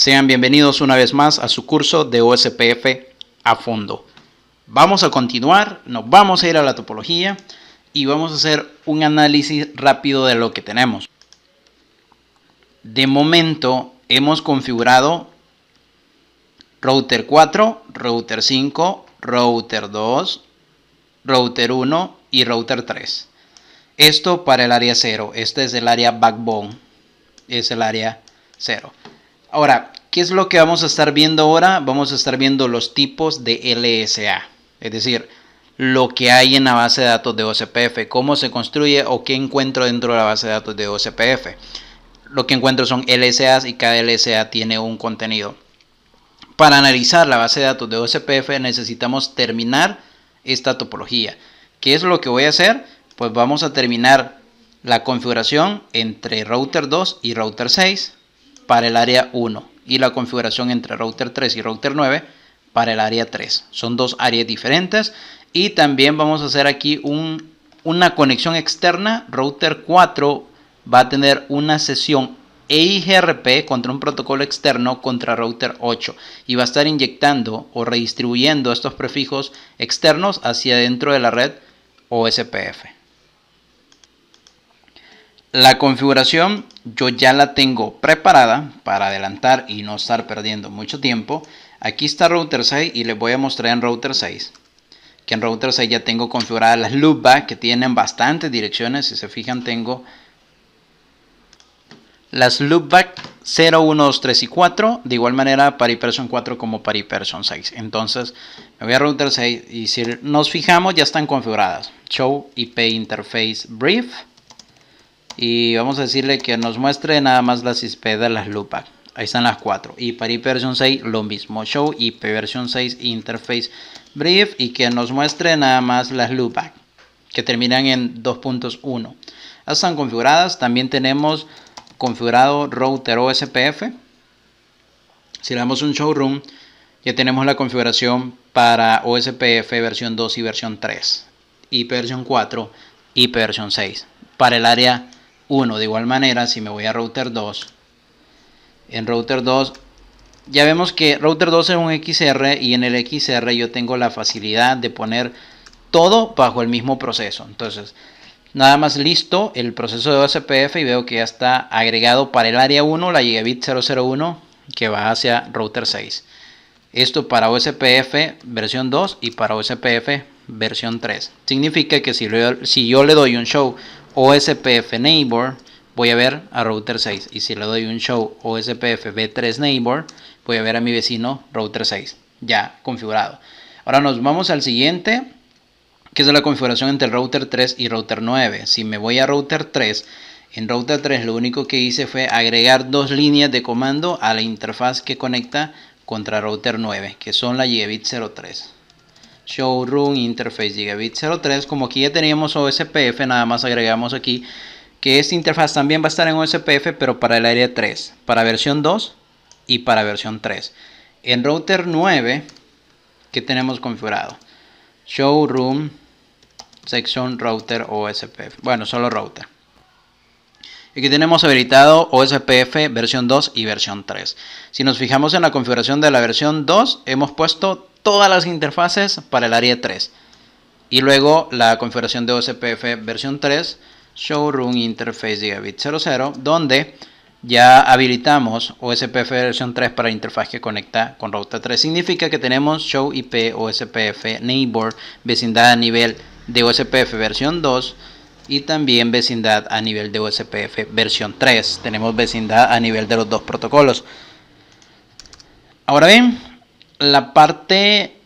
Sean bienvenidos una vez más a su curso de OSPF a fondo. Vamos a continuar, nos vamos a ir a la topología y vamos a hacer un análisis rápido de lo que tenemos. De momento hemos configurado router 4, router 5, router 2, router 1 y router 3. Esto para el área 0. Este es el área backbone. Es el área 0. Ahora, ¿qué es lo que vamos a estar viendo ahora? Vamos a estar viendo los tipos de LSA. Es decir, lo que hay en la base de datos de OSPF. Cómo se construye o qué encuentro dentro de la base de datos de OSPF. Lo que encuentro son LSAs y cada LSA tiene un contenido. Para analizar la base de datos de OSPF necesitamos terminar esta topología. ¿Qué es lo que voy a hacer? Pues vamos a terminar la configuración entre router 2 y router 6 para el área 1 y la configuración entre router 3 y router 9 para el área 3. Son dos áreas diferentes y también vamos a hacer aquí una conexión externa. Router 4 va a tener una sesión EIGRP contra un protocolo externo contra router 8 y va a estar inyectando o redistribuyendo estos prefijos externos hacia dentro de la red OSPF. La configuración yo ya la tengo preparada para adelantar y no estar perdiendo mucho tiempo. Aquí está router 6 y les voy a mostrar en router 6. Que en router 6 ya tengo configuradas las loopback que tienen bastantes direcciones. Si se fijan, tengo las loopback 0, 1, 2, 3 y 4. De igual manera para iPerson 4 como para iPerson 6. Entonces me voy a router 6 y si nos fijamos ya están configuradas. Show IP Interface Brief. Y vamos a decirle que nos muestre nada más las IP de las loopback. Ahí están las 4. Y para IP versión 6 lo mismo. Show IP versión 6 Interface Brief. Y que nos muestre nada más las loopback que terminan en 2.1. Están configuradas. También tenemos configurado router OSPF. Si le damos un showroom, ya tenemos la configuración para OSPF versión 2 y versión 3. IP versión 4 y IP versión 6. Para el área 1, de igual manera, si me voy a router 2, en router 2, ya vemos que router 2 es un XR y en el XR yo tengo la facilidad de poner todo bajo el mismo proceso. Entonces, nada más listo el proceso de OSPF y veo que ya está agregado para el área 1 la gigabit 001 que va hacia router 6. Esto para OSPF versión 2 y para OSPF versión 3. Significa que si yo le doy un show OSPF Neighbor, voy a ver a router 6. Y si le doy un show OSPF V3 Neighbor, voy a ver a mi vecino router 6. Ya configurado. Ahora nos vamos al siguiente, que es la configuración entre router 3 y router 9. Si me voy a router 3, en router 3 lo único que hice fue agregar dos líneas de comando a la interfaz que conecta contra router 9, que son la gigabit 03. Showroom Interface Gigabit 03. Como aquí ya teníamos OSPF, nada más agregamos aquí que esta interfaz también va a estar en OSPF, pero para el área 3, para versión 2 y para versión 3. En router 9, ¿qué tenemos configurado? Showroom Section Router OSPF. Bueno, solo router. Aquí tenemos habilitado OSPF versión 2 y versión 3. Si nos fijamos en la configuración de la versión 2, hemos puesto todas las interfaces para el área 3. Y luego la configuración de OSPF versión 3, Showroom Interface Gigabit 00, donde ya habilitamos OSPF versión 3 para la interfaz que conecta con router 3. Significa que tenemos Show IP OSPF Neighbor, vecindad a nivel de OSPF versión 2 y también vecindad a nivel de OSPF versión 3. Tenemos vecindad a nivel de los dos protocolos. Ahora bien, la parte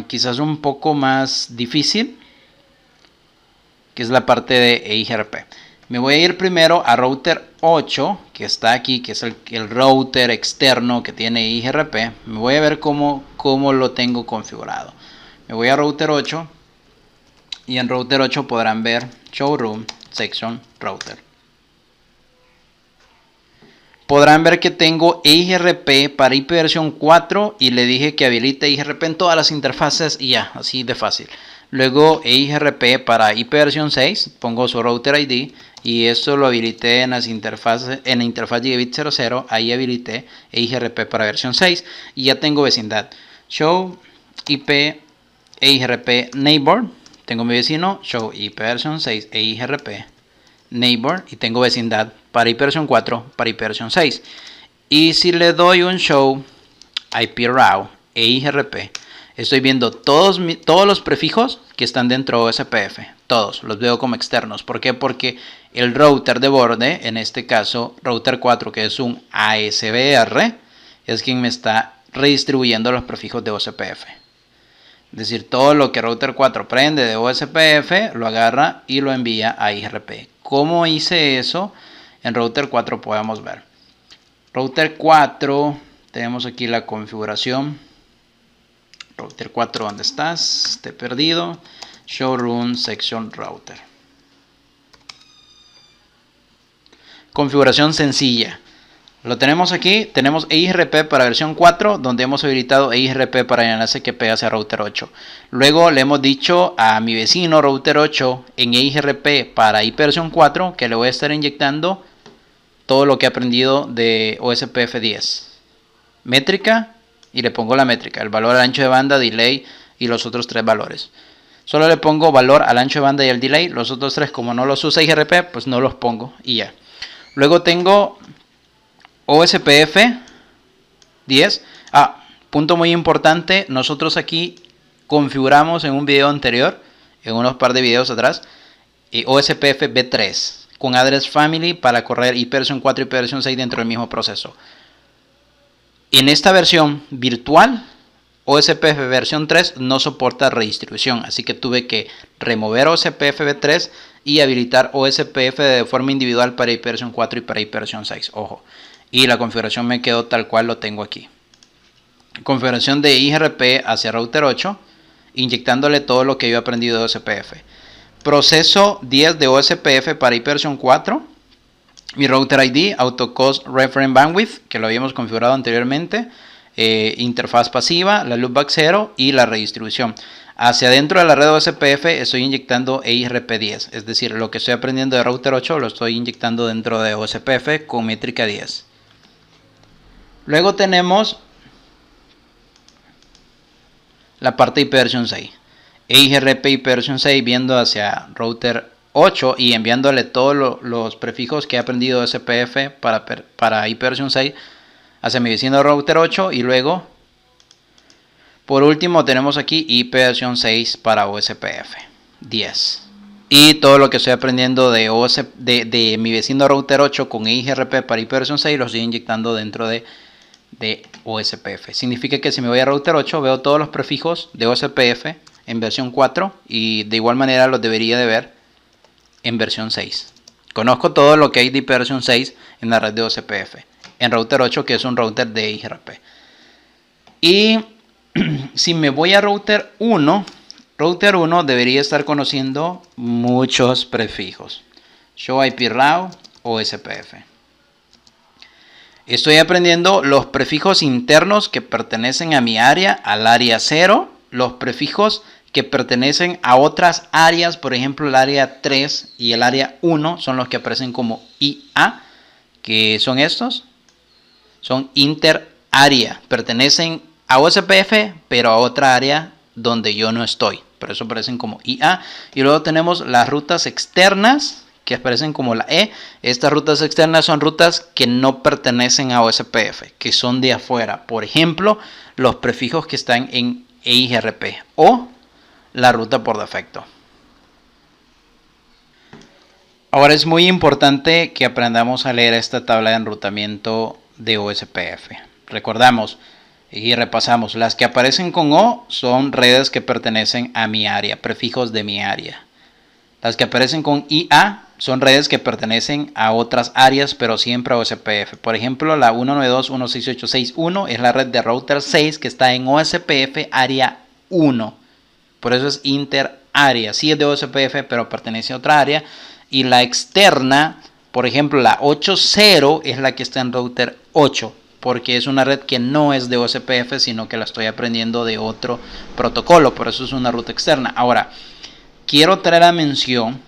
quizás un poco más difícil, que es la parte de EIGRP. Me voy a ir primero a router 8, que está aquí, que es el router externo que tiene EIGRP. Me voy a ver cómo lo tengo configurado. Me voy a router 8 y en router 8 podrán ver Showroom Section Router. podrán ver que tengo EIGRP para IP versión 4 y le dije que habilite EIGRP en todas las interfaces y ya, así de fácil. Luego EIGRP para IP versión 6, pongo su router ID y esto lo habilité en las interfaces, en la interfaz Gigabit 00, ahí habilité EIGRP para versión 6 y ya tengo vecindad. Show IP EIGRP neighbor, tengo mi vecino, show IP versión 6 EIGRP neighbor y tengo vecindad para IP versión 4, para IP versión 6. Y si le doy un show IP route EIGRP, estoy viendo todos los prefijos que están dentro de OSPF. Todos los veo como externos. ¿Por qué? Porque el router de borde, en este caso router 4, que es un ASBR, es quien me está redistribuyendo los prefijos de OSPF. Es decir, todo lo que router 4 prende de OSPF lo agarra y lo envía a IGRP. ¿Cómo hice eso? En router 4 podemos ver. Router 4, tenemos aquí la configuración. Router 4, ¿dónde estás? Te he perdido. Showroom Section Router. Configuración sencilla. Lo tenemos aquí, tenemos EIGRP para versión 4, donde hemos habilitado EIGRP para el enlace que pega hacia router 8. Luego le hemos dicho a mi vecino router 8 en EIGRP para IP versión 4 que le voy a estar inyectando todo lo que he aprendido de OSPF 10. Métrica, y le pongo la métrica, el valor al ancho de banda, delay y los otros 3 valores. Solo le pongo valor al ancho de banda y al delay, los otros 3 como no los usa EIGRP, pues no los pongo y ya. Luego tengo OSPF 10. Punto muy importante, nosotros aquí configuramos en un video anterior, en unos par de videos atrás, OSPF B3 con Address Family para correr IP versión 4 y IP versión 6 dentro del mismo proceso. En esta versión virtual, OSPF versión 3 no soporta redistribución, así que tuve que remover OSPF B3 y habilitar OSPF de forma individual para IP versión 4 y para IP versión 6. Ojo. Y la configuración me quedó tal cual lo tengo aquí. Configuración de IGRP hacia router 8, inyectándole todo lo que yo he aprendido de OSPF. Proceso 10 de OSPF para IP versión 4. Mi router ID, AutoCost Reference Bandwidth, que lo habíamos configurado anteriormente. Interfaz pasiva, la loopback 0 y la redistribución. Hacia dentro de la red OSPF estoy inyectando EIGRP 10. Es decir, lo que estoy aprendiendo de router 8 lo estoy inyectando dentro de OSPF con métrica 10. Luego tenemos la parte IP versión 6. EIGRP IP versión 6 viendo hacia router 8 y enviándole todos los prefijos que he aprendido de OSPF para IP versión 6 hacia mi vecino router 8. Y luego, por último, tenemos aquí IP versión 6 para OSPF 10. Y todo lo que estoy aprendiendo de mi vecino router 8 con EIGRP para IP versión 6 lo estoy inyectando dentro de OSPF. Significa que si me voy a router 8 veo todos los prefijos de OSPF en versión 4 y de igual manera los debería de ver en versión 6. Conozco todo lo que hay de IP versión 6 en la red de OSPF en router 8, que es un router de EIGRP. Y si me voy a router 1 debería estar conociendo muchos prefijos. Show IP route OSPF. Estoy aprendiendo los prefijos internos que pertenecen a mi área, al área 0, los prefijos que pertenecen a otras áreas, por ejemplo el área 3 y el área 1 son los que aparecen como IA, que son estos, son interárea, pertenecen a OSPF pero a otra área donde yo no estoy, por eso aparecen como IA. Y luego tenemos las rutas externas que aparecen como la E. Estas rutas externas son rutas que no pertenecen a OSPF, que son de afuera. Por ejemplo, los prefijos que están en EIGRP o la ruta por defecto. Ahora es muy importante que aprendamos a leer esta tabla de enrutamiento de OSPF. Recordamos y repasamos, las que aparecen con O son redes que pertenecen a mi área, prefijos de mi área. Las que aparecen con IA son redes que pertenecen a otras áreas, pero siempre a OSPF. Por ejemplo, la 192.168.6.1 es la red de router 6 que está en OSPF área 1. Por eso es interárea. Sí es de OSPF, pero pertenece a otra área. Y la externa Por ejemplo, la 8.0 es la que está en router 8, porque es una red que no es de OSPF, sino que la estoy aprendiendo de otro protocolo, por eso es una ruta externa. Ahora, quiero traer a mención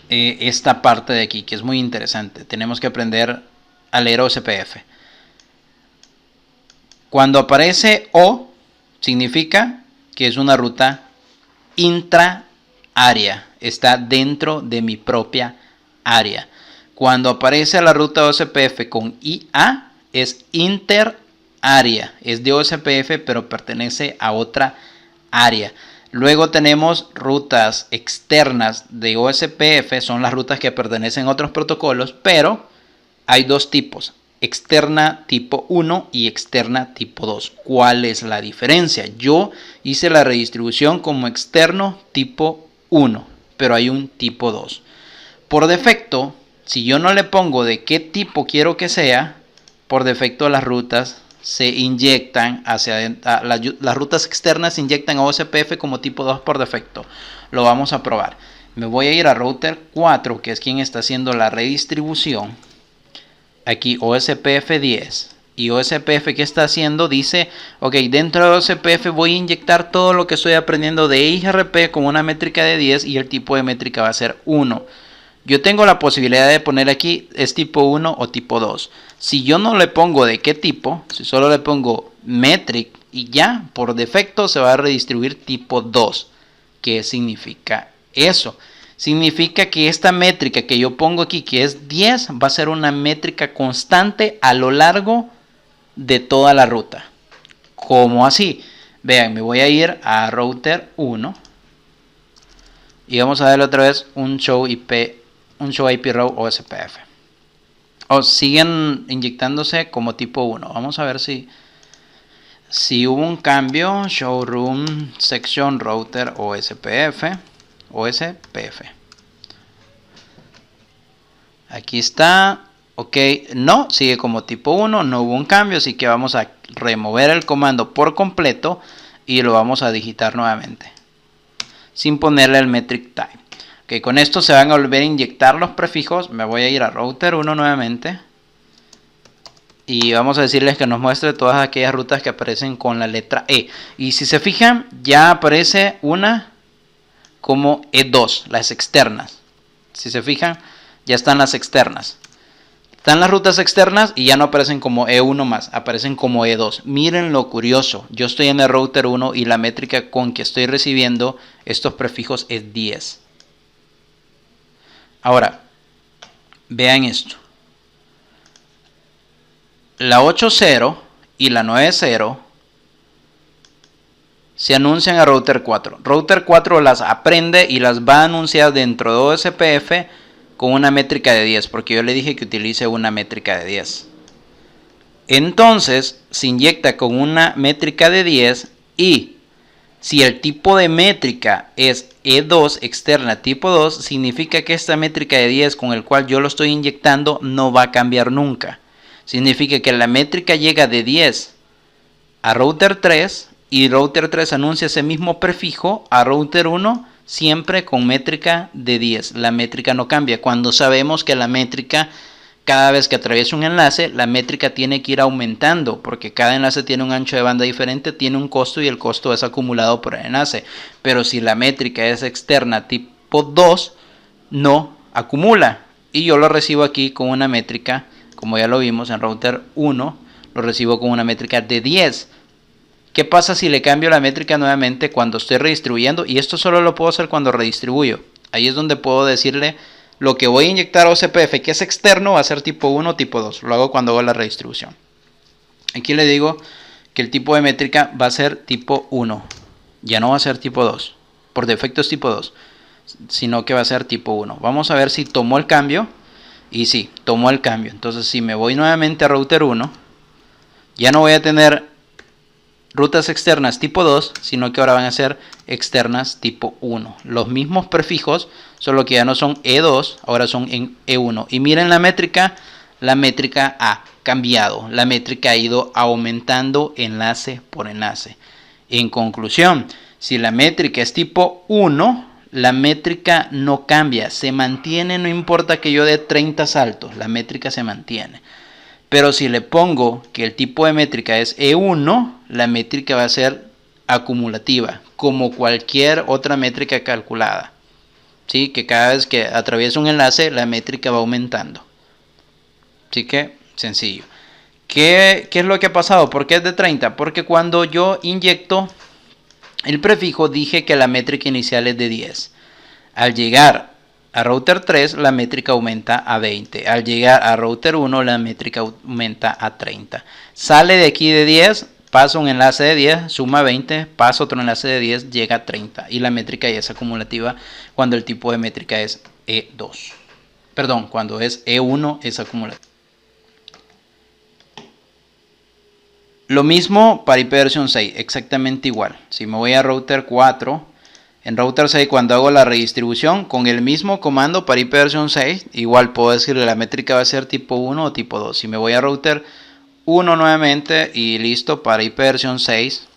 esta parte de aquí, que es muy interesante. Tenemos que aprender a leer OSPF. Cuando aparece O, significa que es una ruta intra-área, está dentro de mi propia área. Cuando aparece la ruta OSPF con IA, es inter-área, es de OSPF, pero pertenece a otra área. Luego tenemos rutas externas de OSPF, son las rutas que pertenecen a otros protocolos, pero hay dos tipos, externa tipo 1 y externa tipo 2. ¿Cuál es la diferencia? Yo hice la redistribución como externo tipo 1, pero hay un tipo 2. Por defecto, si yo no le pongo de qué tipo quiero que sea, por defecto las rutas se inyectan las rutas externas se inyectan a OSPF como tipo 2 por defecto. Lo vamos a probar. Me voy a ir a router 4, que es quien está haciendo la redistribución. Aquí OSPF 10. Y OSPF que está haciendo dice, ok, dentro de OSPF voy a inyectar todo lo que estoy aprendiendo de IGRP con una métrica de 10 y el tipo de métrica va a ser 1. Yo tengo la posibilidad de poner aquí es tipo 1 o tipo 2. Si yo no le pongo de qué tipo, si solo le pongo metric y ya, por defecto se va a redistribuir tipo 2. ¿Qué significa eso? Significa que esta métrica que yo pongo aquí, que es 10, va a ser una métrica constante a lo largo de toda la ruta. ¿Cómo así? Vean, me voy a ir a router 1 y vamos a darle otra vez un show IP row OSPF. Siguen inyectándose como tipo 1. Vamos a ver si hubo un cambio. Showroom section router OSPF. Aquí está. Ok, no, sigue como tipo 1. No hubo un cambio, así que vamos a remover el comando por completo y lo vamos a digitar nuevamente sin ponerle el metric type. Ok, con esto se van a volver a inyectar los prefijos. Me voy a ir a router 1 nuevamente. Y vamos a decirles que nos muestre todas aquellas rutas que aparecen con la letra E. Y si se fijan, ya aparece una como E2, las externas. Si se fijan, ya están las externas. Están las rutas externas y ya no aparecen como E1 más, aparecen como E2. Miren lo curioso, yo estoy en el router 1 y la métrica con que estoy recibiendo estos prefijos es 10. Ahora, vean esto. La 8.0 y la 9.0 se anuncian a router 4. Router 4 las aprende y las va a anunciar dentro de OSPF con una métrica de 10, porque yo le dije que utilice una métrica de 10. Entonces, se inyecta con una métrica de 10 y si el tipo de métrica es E2 externa tipo 2, significa que esta métrica de 10 con el cual yo lo estoy inyectando no va a cambiar nunca. Significa que la métrica llega de 10 a router 3 y router 3 anuncia ese mismo prefijo a router 1 siempre con métrica de 10. La métrica no cambia. Cuando sabemos que la métrica, cada vez que atraviesa un enlace, la métrica tiene que ir aumentando porque cada enlace tiene un ancho de banda diferente, tiene un costo y el costo es acumulado por el enlace. Pero si la métrica es externa tipo 2, no acumula. Y yo lo recibo aquí con una métrica, como ya lo vimos en router 1, lo recibo con una métrica de 10. ¿Qué pasa si le cambio la métrica nuevamente cuando estoy redistribuyendo? Y esto solo lo puedo hacer cuando redistribuyo. Ahí es donde puedo decirle lo que voy a inyectar a OSPF, que es externo, va a ser tipo 1 o tipo 2. Lo hago cuando hago la redistribución. Aquí le digo que el tipo de métrica va a ser tipo 1. Ya no va a ser tipo 2. Por defecto es tipo 2. Sino que va a ser tipo 1. Vamos a ver si tomó el cambio. Y sí, tomó el cambio. Entonces si me voy nuevamente a router 1, ya no voy a tener rutas externas tipo 2, sino que ahora van a ser externas tipo 1. Los mismos prefijos, solo que ya no son E2, ahora son en E1. Y miren la métrica ha cambiado. La métrica ha ido aumentando enlace por enlace. En conclusión, si la métrica es tipo 1, la métrica no cambia, se mantiene, no importa que yo dé 30 saltos, la métrica se mantiene. Pero si le pongo que el tipo de métrica es E1, la métrica va a ser acumulativa, como cualquier otra métrica calculada. ¿Sí? Que cada vez que atraviesa un enlace, la métrica va aumentando. Así que, sencillo. ¿Qué es lo que ha pasado? ¿Por qué es de 30? Porque cuando yo inyecto el prefijo, dije que la métrica inicial es de 10. Al llegar a router 3, la métrica aumenta a 20. Al llegar a router 1, la métrica aumenta a 30. Sale de aquí de 10, pasa un enlace de 10, suma 20, pasa otro enlace de 10, llega a 30. Y la métrica ya es acumulativa cuando el tipo de métrica es E2. Perdón, cuando es E1 es acumulativa. Lo mismo para IP versión 6, exactamente igual. Si me voy a router 4, en router 6 cuando hago la redistribución, con el mismo comando para IP versión 6, igual puedo decirle la métrica va a ser tipo 1 o tipo 2. Si me voy a router 1 nuevamente y listo para IP versión 6,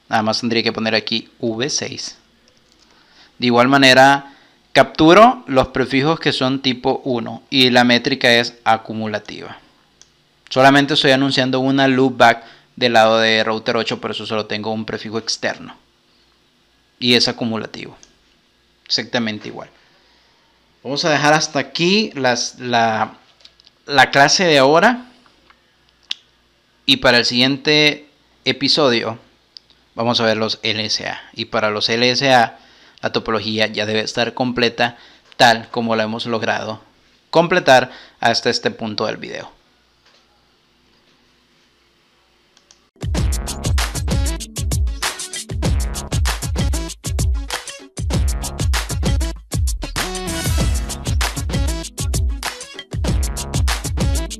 nada más tendría que poner aquí V6. De igual manera, capturo los prefijos que son tipo 1 y la métrica es acumulativa. Solamente estoy anunciando una loopback del lado de router 8, por eso solo tengo un prefijo externo. Y es acumulativo. Exactamente igual. Vamos a dejar hasta aquí la clase de ahora. Y para el siguiente episodio vamos a ver los LSA. Y para los LSA la topología ya debe estar completa tal como la hemos logrado completar hasta este punto del video.